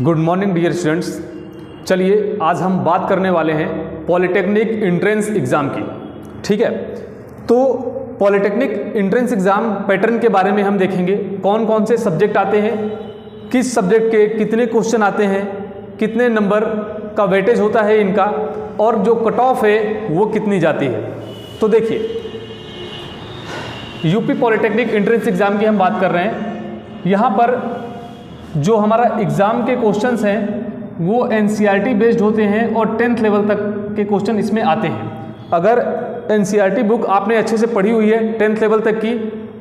Good morning dear students. चलिए आज हम बात करने वाले हैं पॉलिटेक्निक एंट्रेंस एग्ज़ाम की। ठीक है, तो पॉलिटेक्निक एंट्रेंस एग्ज़ाम पैटर्न के बारे में हम देखेंगे, कौन कौन से सब्जेक्ट आते हैं, किस सब्जेक्ट के कितने क्वेश्चन आते हैं, कितने नंबर का वेटेज होता है इनका, और जो कट ऑफ है वो कितनी जाती है। तो देखिए, यूपी पॉलिटेक्निक एंट्रेंस एग्ज़ाम की हम बात कर रहे हैं। यहाँ पर जो हमारा एग्ज़ाम के क्वेश्चंस हैं वो एनसीईआरटी बेस्ड होते हैं और 10th लेवल तक के क्वेश्चन इसमें आते हैं। अगर एनसीईआरटी बुक आपने अच्छे से पढ़ी हुई है 10th लेवल तक की,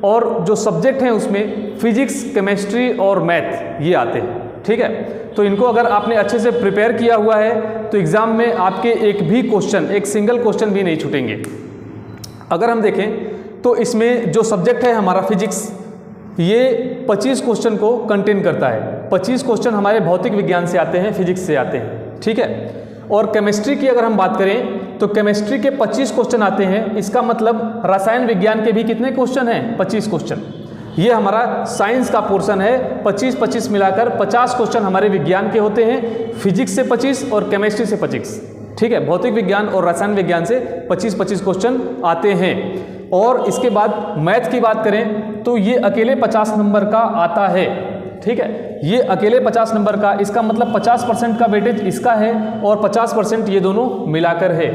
और जो सब्जेक्ट हैं उसमें फिजिक्स, केमिस्ट्री और मैथ ये आते हैं। ठीक है, तो इनको अगर आपने अच्छे से प्रिपेयर किया हुआ है तो एग्ज़ाम में आपके एक भी क्वेश्चन, एक सिंगल क्वेश्चन भी नहीं छूटेंगे। अगर हम देखें तो इसमें जो सब्जेक्ट है हमारा फिजिक्स, ये 25 क्वेश्चन को कंटेन करता है। 25 क्वेश्चन हमारे भौतिक विज्ञान से आते हैं, फिजिक्स से आते हैं। ठीक है, और केमिस्ट्री की अगर हम बात करें तो केमिस्ट्री के 25 क्वेश्चन आते हैं। इसका मतलब रसायन विज्ञान के भी कितने क्वेश्चन हैं? 25 क्वेश्चन। ये हमारा साइंस का पोर्शन है। 25-25 मिलाकर 50 क्वेश्चन हमारे विज्ञान के होते हैं, फिजिक्स से 25 और केमिस्ट्री से 25। ठीक है, भौतिक विज्ञान और रसायन विज्ञान से 25-25 क्वेश्चन आते हैं। और इसके बाद मैथ की बात करें तो ये अकेले 50 नंबर का आता है। ठीक है, ये अकेले 50 नंबर का, इसका मतलब 50% का वेटेज इसका है और 50% ये दोनों मिलाकर है।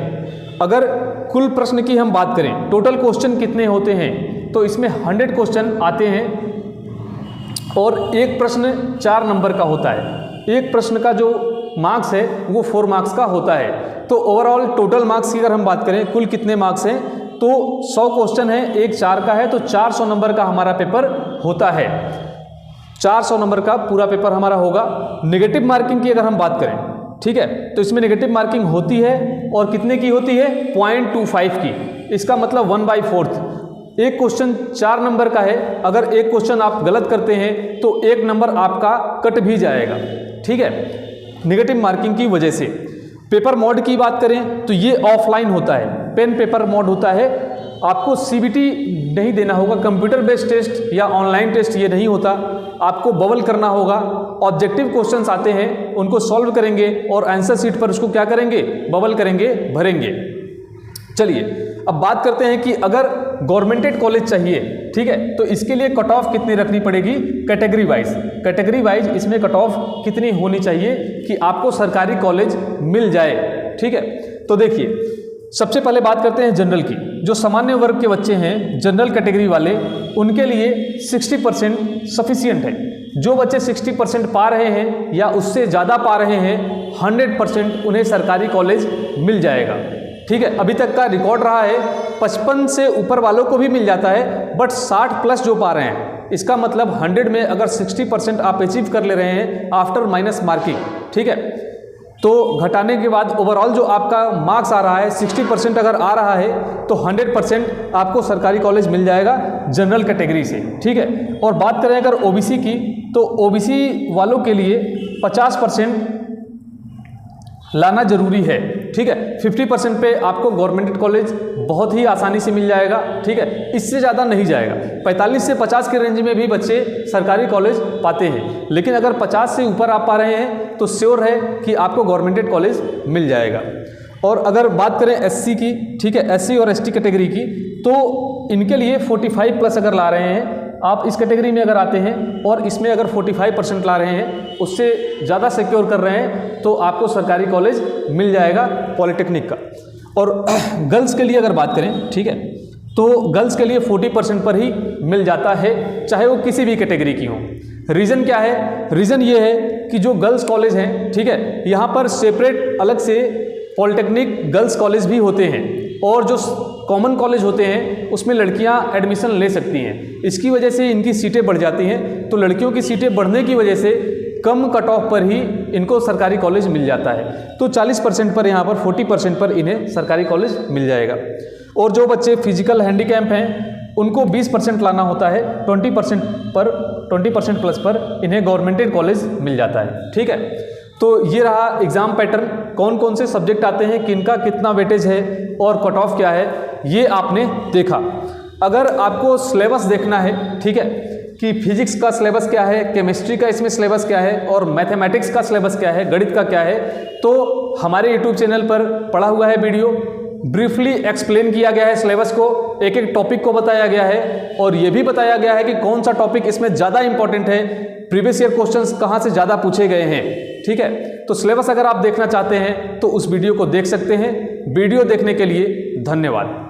अगर कुल प्रश्न की हम बात करें, टोटल क्वेश्चन कितने होते हैं, तो इसमें 100 क्वेश्चन आते हैं और एक प्रश्न 4 नंबर का होता है। एक प्रश्न का जो मार्क्स है वो 4 मार्क्स का होता है। तो ओवरऑल टोटल मार्क्स की अगर हम बात करें, कुल कितने मार्क्स हैं, तो 100 क्वेश्चन है, एक 4 का है, तो 400 नंबर का हमारा पेपर होता है। 400 नंबर का पूरा पेपर हमारा होगा। नेगेटिव मार्किंग की अगर हम बात करें, ठीक है, तो इसमें नेगेटिव मार्किंग होती है और कितने की होती है? 0.25 की। इसका मतलब 1/4। एक क्वेश्चन 4 नंबर का है, अगर एक क्वेश्चन आप गलत करते हैं तो 1 नंबर आपका कट भी जाएगा। ठीक है, नेगेटिव मार्किंग की वजह से। पेपर मोड की बात करें तो ये ऑफलाइन होता है, पेन पेपर मोड होता है। आपको सीबीटी नहीं देना होगा, कंप्यूटर बेस्ड टेस्ट या ऑनलाइन टेस्ट ये नहीं होता। आपको बबल करना होगा। ऑब्जेक्टिव क्वेश्चंस आते हैं, उनको सॉल्व करेंगे और आंसर शीट पर उसको क्या करेंगे? बबल करेंगे, भरेंगे। चलिए अब बात करते हैं कि अगर गवर्नमेंटेड कॉलेज चाहिए, ठीक है, तो इसके लिए कट ऑफ कितनी रखनी पड़ेगी? Category wise. कैटेगरी वाइज इसमें कट ऑफ कितनी होनी चाहिए कि आपको सरकारी कॉलेज मिल जाए। ठीक है, तो देखिए सबसे पहले बात करते हैं जनरल की। जो सामान्य वर्ग के बच्चे हैं, जनरल कैटेगरी वाले, उनके लिए 60% सफिशिएंट है। जो बच्चे 60% पा रहे हैं या उससे ज़्यादा पा रहे हैं, 100% उन्हें सरकारी कॉलेज मिल जाएगा। ठीक है, अभी तक का रिकॉर्ड रहा है 55 से ऊपर वालों को भी मिल जाता है, बट 60+ जो पा रहे हैं, इसका मतलब 100 में अगर 60% आप अचीव कर ले रहे हैं आफ्टर माइनस मार्किंग, ठीक है, तो घटाने के बाद ओवरऑल जो आपका मार्क्स आ रहा है 60% अगर आ रहा है तो 100% आपको सरकारी कॉलेज मिल जाएगा जनरल कैटेगरी से। ठीक है, और बात करें अगर ओबीसी की, तो ओबीसी वालों के लिए 50% लाना जरूरी है। ठीक है, 50% पे आपको गवर्नमेंट कॉलेज बहुत ही आसानी से मिल जाएगा। ठीक है, इससे ज़्यादा नहीं जाएगा। 45 से 50 के रेंज में भी बच्चे सरकारी कॉलेज पाते हैं, लेकिन अगर 50 से ऊपर आप पा रहे हैं तो श्योर है कि आपको गवर्नमेंट कॉलेज मिल जाएगा। और अगर बात करें एससी की, ठीक है, एससी और एसटी कैटेगरी की, तो इनके लिए 45+ अगर ला रहे हैं आप, इस कैटेगरी में अगर आते हैं और इसमें अगर 45% ला रहे हैं, उससे ज़्यादा सिक्योर कर रहे हैं, तो आपको सरकारी कॉलेज मिल जाएगा पॉलिटेक्निक का। और गर्ल्स के लिए अगर बात करें, ठीक है, तो गर्ल्स के लिए 40% पर ही मिल जाता है, चाहे वो किसी भी कैटेगरी की हो। रीज़न क्या है? रीज़न ये है कि जो गर्ल्स कॉलेज हैं, ठीक है, यहाँ पर सेपरेट अलग से पॉलिटेक्निक गर्ल्स कॉलेज भी होते हैं, और जो कॉमन कॉलेज होते हैं उसमें लड़कियां एडमिशन ले सकती हैं। इसकी वजह से इनकी सीटें बढ़ जाती हैं। तो लड़कियों की सीटें बढ़ने की वजह से कम कट ऑफ पर ही इनको सरकारी कॉलेज मिल जाता है। तो 40% पर, यहाँ पर 40% पर इन्हें सरकारी कॉलेज मिल जाएगा। और जो बच्चे फिजिकल हैंडीकैप हैं उनको 20% लाना होता है, 20% प्लस पर इन्हें गवर्नमेंटेड कॉलेज मिल जाता है। ठीक है, तो ये रहा एग्ज़ाम पैटर्न, कौन कौन से सब्जेक्ट आते हैं, किनका कितना वेटेज है और कट ऑफ क्या है, ये आपने देखा। अगर आपको सिलेबस देखना है, ठीक है, कि फिजिक्स का सिलेबस क्या है, केमिस्ट्री का इसमें सिलेबस क्या है और मैथमेटिक्स का सिलेबस क्या है, गणित का क्या है, तो हमारे यूट्यूब चैनल पर पड़ा हुआ है वीडियो, ब्रीफली एक्सप्लेन किया गया है सिलेबस को, एक एक टॉपिक को बताया गया है और ये भी बताया गया है कि कौन सा टॉपिक इसमें ज़्यादा इंपॉर्टेंट है, प्रीवियस ईयर क्वेश्चंस कहाँ से ज़्यादा पूछे गए हैं। ठीक है, तो सिलेबस अगर आप देखना चाहते हैं तो उस वीडियो को देख सकते हैं। वीडियो देखने के लिए धन्यवाद।